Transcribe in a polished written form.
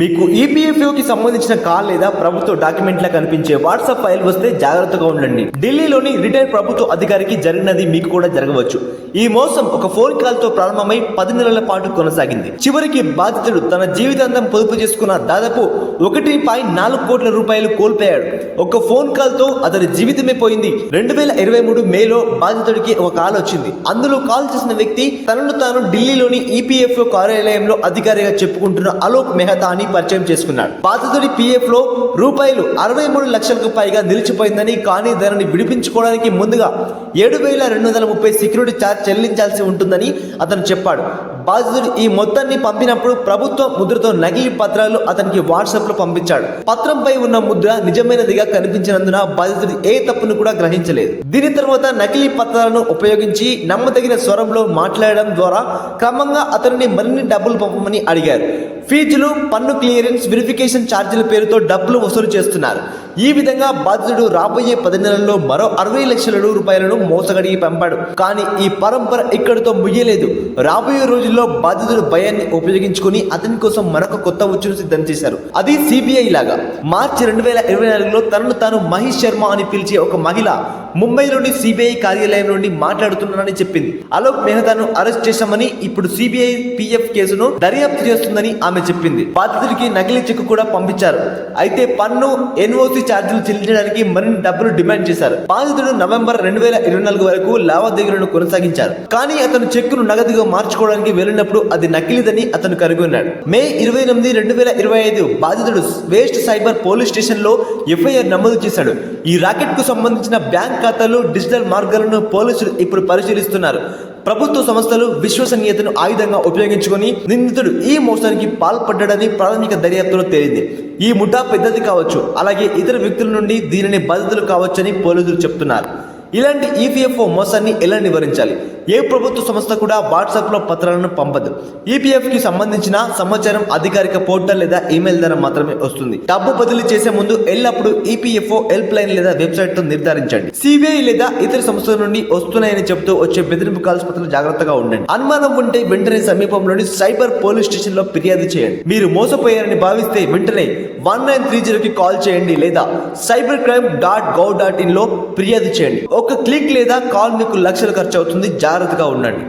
మీకు ఈపీఎఫ్ఓకి సంబంధించిన కాల్ లేదా ప్రభుత్వ డాక్యుమెంట్లా కనిపించే వాట్సాప్ ఫైల్ వస్తే జాగ్రత్తగా ఉండండి. ఢిల్లీలోని రిటైర్డ్ ప్రభుత్వ అధికారికి జరిగినది మీకు కూడా జరగవచ్చు. ఈ మోసం ఒక ఫోన్ కాల్ తో ప్రారంభమై 10 నెలల పాటు కొనసాగింది. చివరికి బాధితుడు తన జీవితాంతం పొదుపు చేసుకున్న దాదాపు 1.4 కోట్ల రూపాయలు కోల్పోయాడు. ఒక ఫోన్ కాల్ తో అతని జీవితమే పోయింది. 2023 మేలో బాధితుడికి ఒక కాల్ వచ్చింది. అందులో కాల్ చేసిన వ్యక్తి తనను తాను ఢిల్లీలోని ఈపీఎఫ్ఓ కార్యాలయంలో అధికారిగా చెప్పుకుంటున్న అలోక్ మెహతా అని పరిచయం చేసుకున్నాడు. బాధితుడి పీఎఫ్ లో రూపాయలు 63 లక్షలకు పైగా నిలిచిపోయిందని, కానీ దానిని విడిపించుకోవడానికి ముందుగా 7,230 సెక్యూరిటీ ఛార్జ్ చెల్లించాల్సి ఉంటుందని అతను చెప్పాడు. బాధితుడు ఈ మొత్తాన్ని పంపినప్పుడు ప్రభుత్వ ముద్రతో నకిలీ పత్రాలు అతనికి వాట్సాప్ లో పంపించాడు. పత్రంపై ఉన్న ముద్ర నిజమైనదిగా కనిపించినందున బాధితుడు ఏ తప్పును కూడా గ్రహించలేదు. దీని తర్వాత నకిలీ పత్రాలను ఉపయోగించి నమ్మదగిన స్వరంలో మాట్లాడడం ద్వారా క్రమంగా అతనిని మరిన్ని డబ్బులు పంపమని అడిగారు. ఫీజులు, పన్ను క్లియరెన్స్, వెరిఫికేషన్ ఛార్జీల పేరుతో డబ్బులు వసూలు చేస్తున్నారు. ఈ విధంగా బాధితుడు రాబోయే 10 నెలల్లో మరో 60 లక్షల రూపాయలను మోసగడిగి పంపాడు. కానీ ఈ పరంపర ఇక్కడితో ముగియలేదు. రాబోయే రోజుల్లో బాధితుడు భయాన్ని ఉపయోగించుకుని అతని కోసం మరొక కొత్త ఉచ్చును సిద్ధం చేశారు. అది సిబిఐ లాగా. మార్చి 2024లో తనను తాను మహేష్ శర్మ అని పిలిచే ఒక మహిళ ముంబైలోని సిబిఐ కార్యాలయం నుండి మాట్లాడుతున్నానని చెప్పింది. అలోక్ మెహతాను అరెస్ట్ చేశామని, ఇప్పుడు సిబిఐ పిఎఫ్ కేసును దర్యాప్తు చేస్తుందని ఆమె చెప్పింది. బాధితుడికి నకిలీ చెక్కు కూడా పంపించారు. అయితే పన్ను, ఎన్ఓసి ఛార్జీలు చెల్లించడానికి మరిన్ని డబ్బులు డిమాండ్ చేశారు. బాధితుడు నవంబర్ 2024 వరకు లావాదేవీలను కొనసాగించారు. కానీ అతను చెక్కును నగదుగా మార్చుకోవడానికి వెళ్ళినప్పుడు అది నకిలీదని అతను కనుగొన్నాడు. మే 28, 2025 బాధితుడు వేస్ట్ సైబర్ పోలీస్ స్టేషన్ లో ఎఫ్ఐఆర్ నమోదు చేశాడు. ఈ రాకెట్ కు సంబంధించిన బ్యాంక్ ఖాతాలు, డిజిటల్ మార్గాలను పోలీసులు ఇప్పుడు పరిశీలిస్తున్నారు. ప్రభుత్వ సంస్థలు విశ్వసనీయతను ఆయుధంగా ఉపయోగించుకొని నిందితుడు ఈ మోసానికి పాల్పడ్డాడని ప్రాథమిక దర్యాప్తులో తేలింది. ఈ ముఠా పెద్దది కావచ్చు, అలాగే ఇతర వ్యక్తుల నుండి దీనిని బాధితులు కావచ్చని పోలీసులు చెప్తున్నారు. ఇలాంటి ఈపీఎఫ్ఓ మోసాన్ని ఎలా నివారించాలి? ఏ ప్రభుత్వ సంస్థ కూడా వాట్సాప్ లో పత్రాలను పంపదు. ఈపీఎఫ్ కి సంబంధించిన సమాచారం అధికారిక పోర్టల్ లేదా ఈమెయిల్ ద్వారా మాత్రమే వస్తుంది. డబ్బు బదిలీ చేసే ముందు ఎల్లప్పుడూ ఈపీఎఫ్ఓ హెల్ప్ లైన్ లేదా వెబ్సైట్ తో నిర్ధారించండి. సిబిఐ లేదా ఇతర సంస్థల నుండి వస్తున్నాయని చెబుతూ వచ్చే బెదిరింపు కాల్స్ పట్ల జాగ్రత్తగా ఉండండి. అనుమానం ఉంటే వెంటనే సమీపంలోని సైబర్ పోలీస్ స్టేషన్ లో ఫిర్యాదు చేయండి. మీరు మోసపోయారని భావిస్తే వెంటనే 1930కి కాల్ చేయండి లేదా cybercrime.gov.in లో ఫిర్యాదు చేయండి. ఒక క్లిక్ లేదా కాల్ మీకు లక్షలు ఖర్చు అవుతుంది. జాగ్రత్తగా ఉండండి.